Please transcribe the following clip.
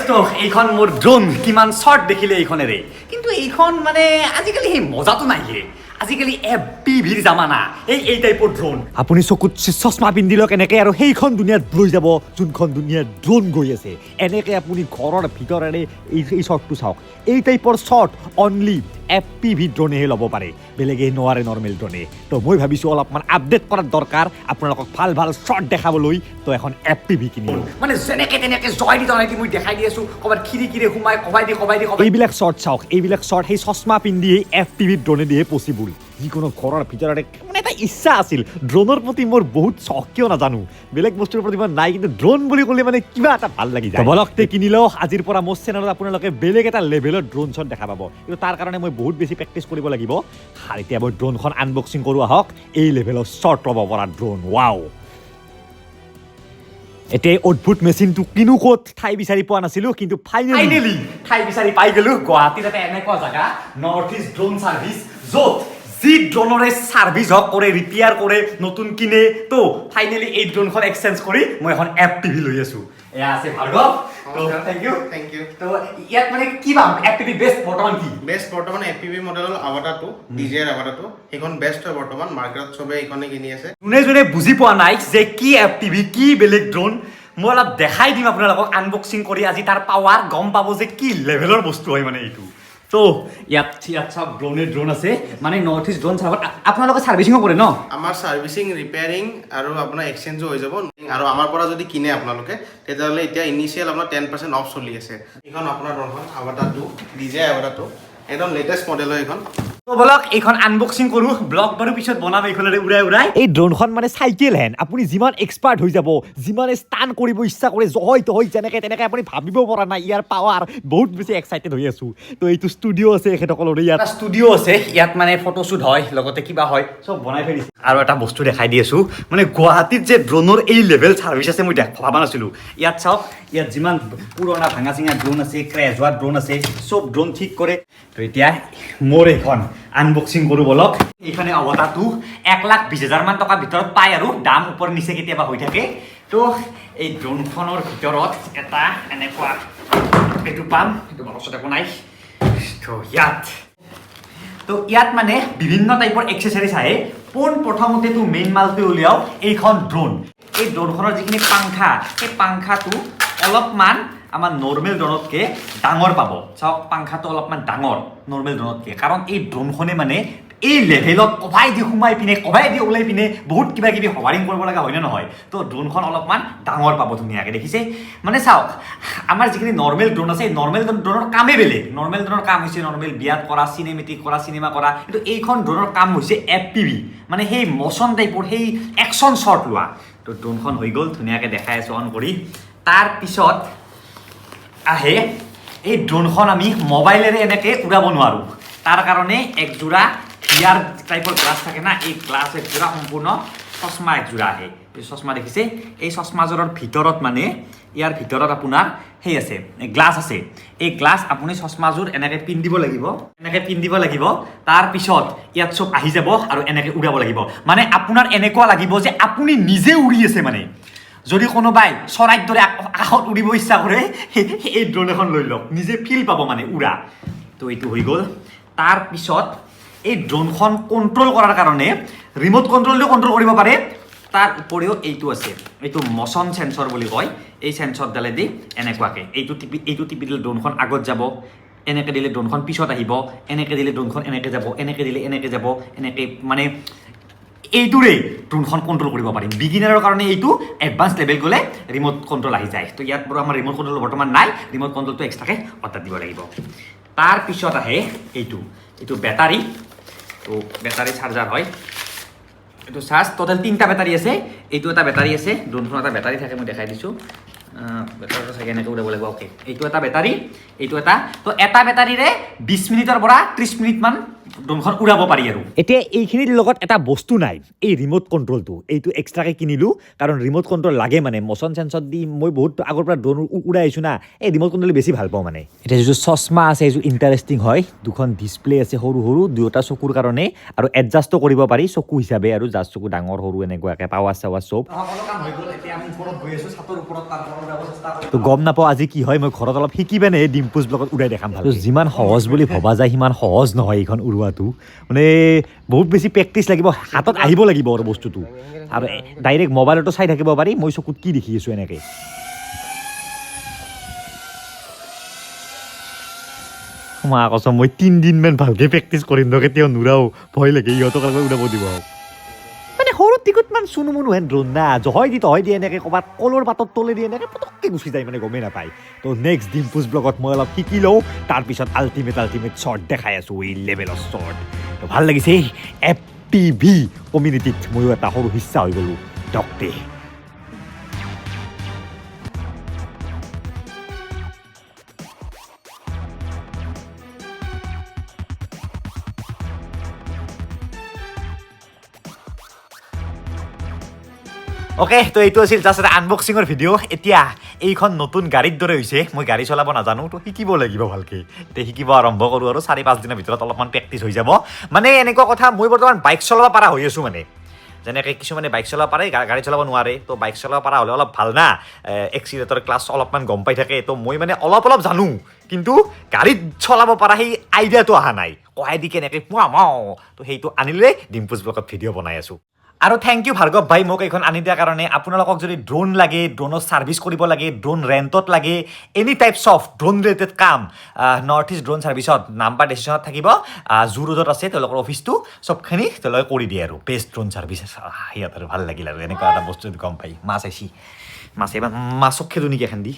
দোস্ত এইখন মোৰ ড্ৰোন কিমান শৰ্ট দেখিলে এইখনেৰে কিন্তু এইখন মানে আজিকালি সেই মজাটো নাই হে আজিকালি FPVৰ জামানা এই টাইপৰ ড্ৰোন আপুনি চকুত চশমা পিন্ধি লওক এনেকৈ আৰু সেইখন দুনিয়াত লৈ যাব যোনখন দুনিয়াত ড্ৰোন গৈ আছে এনেকৈ আপুনি ঘৰৰ ভিতৰেৰে এই শ্বটটো চাওক এই টাইপৰ শ্বট অনলি FPV ড্ৰোনেহে ল'ব পাৰে বেলেগে নোৱাৰে নৰ্মেল ড্ৰোনে তো মই ভাবিছোঁ অলপমান আপডেট কৰাৰ দৰকাৰ আপোনালোকক ভাল ভাল শ্বট দেখাবলৈ তো এখন FPV কিনিলোঁ মানে যেনেকৈ তেনেকৈ জয় দি জনাই দি মই দেখাই দি আছোঁ ক'ৰবাত খিৰিকিৰে সোমাই কবাই দি এইবিলাক শ্বট চাওক এইবিলাক শ্বট সেই চশমা পিন্ধিয়ে FPV ড্ৰোনে দিয়ে পচিবল যিকোনো ঘৰৰ ভিতৰতে মানে এটা ইচ্ছা আছিল ড্ৰোনৰ প্ৰতি মোৰ বহুত চখ কিয় নাজানো বেলেগ বস্তুৰ প্ৰতি মই নাই কিন্তু ড্ৰোন বুলি ক'লে মানে কিবা এটা ভাল লাগি যায় বলকতে কিনি লওঁ আজিৰ পৰা মোৰ চেনেলত আপোনালোকে বেলেগ এটা লেভেলৰ ড্ৰোন শ্বট দেখা পাব কিন্তু তাৰ কাৰণে মই বহুত বেছি প্ৰেক্টিচ কৰিব লাগিব আৰু এতিয়া মই ড্ৰোনখন আনবক্সিং কৰোঁ আহক এই লেভেলৰ শ্বট ল'ব পৰা ড্ৰোন ৱাও এতিয়া অদ্ভুত মেচিনটো কিনো ক'ত ঠাই বিচাৰি পোৱা নাছিলোঁ কিন্তু ফাইনেলি ঠাই বিচাৰি পাই গ'লোঁ গুৱাহাটীত এটা এনেকুৱা জেগা নৰ্থ ইষ্ট ড্ৰোন ছাৰ্ভিচ য'ত যি ড্ৰোনৰে ছাৰ্ভিচ হওক কৰে ৰিপেয়াৰ কৰে নতুন কিনে তো ফাইনেলি এই ড্ৰোনখন এক্সচেঞ্জ কৰি মই এখন FPV লৈ আছোঁ এয়া আছে ভাৰ্গৱ তো থ্যাংক ইউ তো ইয়াত মানে কি পাম FPV বেষ্ট বৰ্তমান কি বেষ্ট বৰ্তমান FPV মডেলৰ AVATA 2 DJI AVATA 2 এইখন বেষ্ট হয় বৰ্তমান মাৰ্কেটত চবে এইখনে কিনি আছে যোনে বুজি পোৱা নাই যে কি FPV কি বেলেগ ড্ৰোন মই অলপ দেখাই দিম আপোনালোকক আনবক্সিং কৰি আজি তাৰ পাৱাৰ গম পাব যে কি লেভেলৰ বস্তু হয় মানে এইটো তো ইয়াত সব ড্ৰোন আছে মানে নৰ্থ ইষ্ট ড্ৰোন ছাৰ্ভিচ আপোনালোকে ছাৰ্ভিচিঙো কৰে ন আমাৰ ছাৰ্ভিচিং ৰিপেয়াৰিং আৰু আপোনাৰ এক্সচেঞ্জো হৈ যাব আৰু আমাৰ পৰা যদি কিনে আপোনালোকে তেতিয়াহ'লে এতিয়া ইনিচিয়েল আপোনাৰ 10% অফ চলি আছে এইখন আপোনাৰ ড্ৰোনখন AVATA 2 DJI AVATA 2 একদম লেটেষ্ট মডেল হয় এইখন তো বলক এইখন আনবক্সিং কৰোঁ ব্লগ বাৰু পিছত বনাম এইখনেৰে উৰাই এই ড্ৰোনখন মানে চাইকেল হেন আপুনি যিমান এক্সপাৰ্ট হৈ যাব যিমানে ষ্টান কৰিব ইচ্ছা কৰে জয় তহয় যেনেকৈ তেনেকৈ আপুনি ভাবিব পৰা নাই ইয়াৰ পাৱাৰ বহুত বেছি এক্সাইটেড হৈ আছোঁ তো এইটো ষ্টুডিঅ' আছে এখেতসকলৰে ইয়াত ষ্টুডিঅ' আছে ইয়াত মানে ফটোশ্বুট হয় লগতে কিবা হয় চব বনাই থৈ দিছে আৰু এটা বস্তু দেখাই দি আছোঁ মানে গুৱাহাটীত যে ড্ৰোনৰ এই লেভেল ছাৰ্ভিচ আছে মই ভাবা নাছিলোঁ ইয়াত চাওক ইয়াত যিমান পুৰণা ভাঙা চিঙা ড্ৰোন আছে ক্ৰেছ হোৱা ড্ৰোন আছে চব ড্ৰোন ঠিক কৰে তো এতিয়া মোৰ এইখন আনবক্সিং কৰোঁ বলক এইখনে AVATA 2 1,20,000 মান টকাৰ ভিতৰত পায় আৰু দাম ওপৰ নিচে কেতিয়াবা হৈ থাকে তো এই ড্ৰোনখনৰ ভিতৰত এটা এনেকুৱা এইটো পাম এইটো বাকচত একো নাই তো ইয়াত মানে বিভিন্ন টাইপৰ এক্সেচাৰিজ আহে প্ৰথমতেতো মেইন মালটো উলিয়াও এইখন ড্ৰোন এই ড্ৰোনখনৰ যিখিনি পাংখা সেই পাংখাটো অলপমান আমাৰ নৰ্মেল ড্ৰোনতকৈ ডাঙৰ পাব চাওক পাংখাটো অলপমান ডাঙৰ নৰ্মেল ড্ৰোনতকৈ কাৰণ এই ড্ৰোনখনে মানে এই লেভেলত কবাই দি সোমাই পিনে কবাই দি ওলাই পিনে বহুত কিবা কিবি হভাৰিং কৰিব লগা হয়নে নহয় তো ড্ৰোনখন অলপমান ডাঙৰ পাব ধুনীয়াকৈ দেখিছে মানে চাওক আমাৰ যিখিনি নৰ্মেল ড্ৰোন আছে এই নৰ্মেল ড্ৰোনৰ কামেই বেলেগ নৰ্মেল ড্ৰোনৰ কাম হৈছে নৰ্মেল বিয়াত কৰা চিনেমেটিক কৰা চিনেমা কৰা কিন্তু এইখন ড্ৰোনৰ কাম হৈছে FPV মানে সেই মচন টাইপৰ সেই একশ্যন শ্বট লোৱা তো ড্ৰোনখন হৈ গ'ল ধুনীয়াকৈ দেখাই আছোঁ অন কৰি তাৰপিছত আহে এই ড্ৰোনখন আমি মোবাইলেৰে এনেকৈ উৰাব নোৱাৰোঁ তাৰ কাৰণে একযোৰা ইয়াৰ টাইপৰ গ্লাছ থাকে না এই গ্লাছ একযোৰা সম্পূৰ্ণ চশমা একযোৰা আহে এই চশমা দেখিছে এই চশমাযোৰৰ ভিতৰত মানে ইয়াৰ ভিতৰত আপোনাৰ সেই আছে গ্লাছ আছে এই গ্লাছ আপুনি চশমাযোৰ এনেকৈ পিন্ধিব লাগিব তাৰপিছত ইয়াত চব আহি যাব আৰু এনেকৈ উৰাব লাগিব মানে আপোনাৰ এনেকুৱা লাগিব যে আপুনি নিজে উৰি আছে মানে যদি কোনোবাই চৰাইৰ দৰে আকাশত উৰিব ইচ্ছা কৰে এই ড্ৰোন এখন লৈ লওক নিজে ফিল পাব মানে উৰা তো এইটো হৈ গ'ল তাৰপিছত এই ড্ৰোনখন কণ্ট্ৰল কৰাৰ কাৰণে ৰিম'ট কণ্ট্ৰল কৰিব পাৰে তাৰ উপৰিও এইটো আছে এইটো মচন চেঞ্চৰ বুলি কয় এই চেঞ্চৰডালেদি এনেকুৱাকৈ এইটো টিপি দিলে ড্ৰোনখন আগত যাব এনেকৈ দিলে ড্ৰোনখন পিছত আহিব এনেকৈ দিলে ড্ৰোনখন এনেকৈ যাব এনেকৈ দিলে এনেকৈ যাব এনেকৈ মানে এইটোৰে ড্ৰোনখন কণ্ট্ৰল কৰিব পাৰিম বিগিনাৰৰ কাৰণে এইটো এডভান্স লেভেল গ'লে ৰিম'ট কণ্ট্ৰল আহি যায় তো ইয়াত বাৰু আমাৰ ৰিম'ট কণ্ট্ৰল বৰ্তমান নাই ৰিম'ট কণ্ট্ৰলটো এক্সট্ৰাকৈ অৰ্ডাৰ দিব লাগিব তাৰপিছত আহে এইটো বেটাৰী তো বেটাৰী চাৰ্জাৰ হয় এইটো চাৰ্জ টোটেল 3টা বেটাৰী আছে এইটো এটা বেটাৰী আছে ড্ৰোনখন এটা বেটাৰী থাকে মই দেখাই দিছোঁ বেটাৰীটো চাগে এনেকৈ উৰাব লাগিব অ'কে এইটো এটা বেটাৰী এইটো এটা তো এটা বেটাৰীৰে 20 মিনিটৰ পৰা 30 মিনিটমান ড্ৰোনখন উৰাব পাৰি আৰু এতিয়া এইখিনিৰ লগত এটা বস্তু নাই এই ৰিম'ট কণ্ট্ৰলটো এইটো এক্সট্ৰাকৈ কিনিলোঁ কাৰণ ৰিম'ট কণ্ট্ৰল লাগে মানে মচন চেঞ্চৰ দি মই বহুত আগৰ পৰা ড্ৰোন উৰাই আহিছোঁ না এই ৰিম'ট কণ্ট্ৰল বেছি ভাল পাওঁ মানে এতিয়া যিটো চশমা আছে এইযোৰ ইণ্টাৰেষ্টিং হয় দুখন ডিছপ্লে আছে সৰু সৰু দুয়োটা চকুৰ কাৰণে আৰু এডজাষ্টো কৰিব পাৰি চকু হিচাপে আৰু জাষ্ট চকু ডাঙৰ সৰু এনেকুৱাকৈ পাৱাৰ চাৱাৰ চব সকলো কাম হৈ গ'ল এতিয়া আমি ওপৰত গৈ আছোঁ ছাতৰ ওপৰত তাৰ তো গম নাপাওঁ আজি কি হয় মই ঘৰত অলপ শিকি পেনে ডিম্পুজ ব্লগত উৰাই দেখাম ভাল যিমান সহজ বুলি ভবা যায় সিমান সহজ নহয় এইখন উৰুৱাটো মানে বহুত বেছি প্ৰেক্টিচ লাগিব হাতত আহিব লাগিব আৰু বস্তুটো আৰু ডাইৰেক্ট মোবাইলতো চাই থাকিব পাৰি মই চকুত কি দেখি আছোঁ এনেকৈ মা কচম মই 3 দিনমান ভালকৈ প্ৰেক্টিচ কৰিম ন কেতিয়াও নুৰাও ভয় লাগে ইহঁতক আকৌ উৰাব দিব মানে সৰু টিকটমান চুনু মুনু হেন ড্ৰোন না জহয় দিয়ে এনেকৈ ক'ৰবাত কলৰ পাতত তলে দিয়ে এনেকৈ পটককৈ গুচি যায় মানে গমেই নাপায় তো নেক্সট ডিম্পুজ ব্লগত মই অলপ শিকি লওঁ তাৰপিছত আল্টিমেট শ্বৰ্ট দেখাই আছোঁ এই লেভেলৰ শ্বৰ্ট তো ভাল লাগিছে FPV কমিউনিটিত ময়ো এটা সৰু হিচ্ছা হৈ গ'লোঁ ডক্টে অ'কে তো এইটো আছিল জাষ্ট এটা আনবক্সিঙৰ ভিডিঅ' এতিয়া এইখন নতুন গাড়ীৰ দৰে হৈছে মই গাড়ী চলাব নাজানো তো শিকিব লাগিব ভালকৈ এতিয়া শিকিব আৰম্ভ কৰোঁ আৰু 4-5 দিনৰ ভিতৰত অলপমান প্ৰেক্টিচ হৈ যাব মানে এনেকুৱা কথা মই বৰ্তমান বাইক চলাব পৰা হৈ আছোঁ মানে যেনেকৈ কিছুমানে বাইক চলাব পাৰে গাড়ী চলাব নোৱাৰে তো বাইক চলাব পৰা হ'লে অলপ ভাল না এক্সিলেটৰ ক্লাছ অলপমান গম পাই থাকে তো মই মানে অলপ জানো কিন্তু গাড়ীত চলাব পৰা সেই আইডিয়াটো অহা নাই কহাই দি কেনেকৈ তো সেইটো আনিলে ডিম্পুজ ব্লগত ভিডিঅ' বনাই আছোঁ আৰু থেংক ইউ ভাৰ্গৱ ভাই মোক এইখন আনি দিয়াৰ কাৰণে আপোনালোকক যদি ড্ৰোন লাগে ড্ৰোনৰ ছাৰ্ভিচ কৰিব লাগে ড্ৰোন ৰেণ্টত লাগে any types of drone related কাম নৰ্থ ইষ্ট ড্ৰোন ছাৰ্ভিচত নাম্বাৰ ডিচিশ্যনত থাকিব জু ৰোডত আছে তেওঁলোকৰ অফিচটো চবখিনি তেওঁলোকে কৰি দিয়ে আৰু বেষ্ট ড্ৰোন ছাৰ্ভিচ সিহঁতৰ ভাল লাগিল আৰু এনেকুৱা এটা বস্তু গম পাই মাছ আহিছি মাছে মাছক খেলোঁ নেকি এখন দি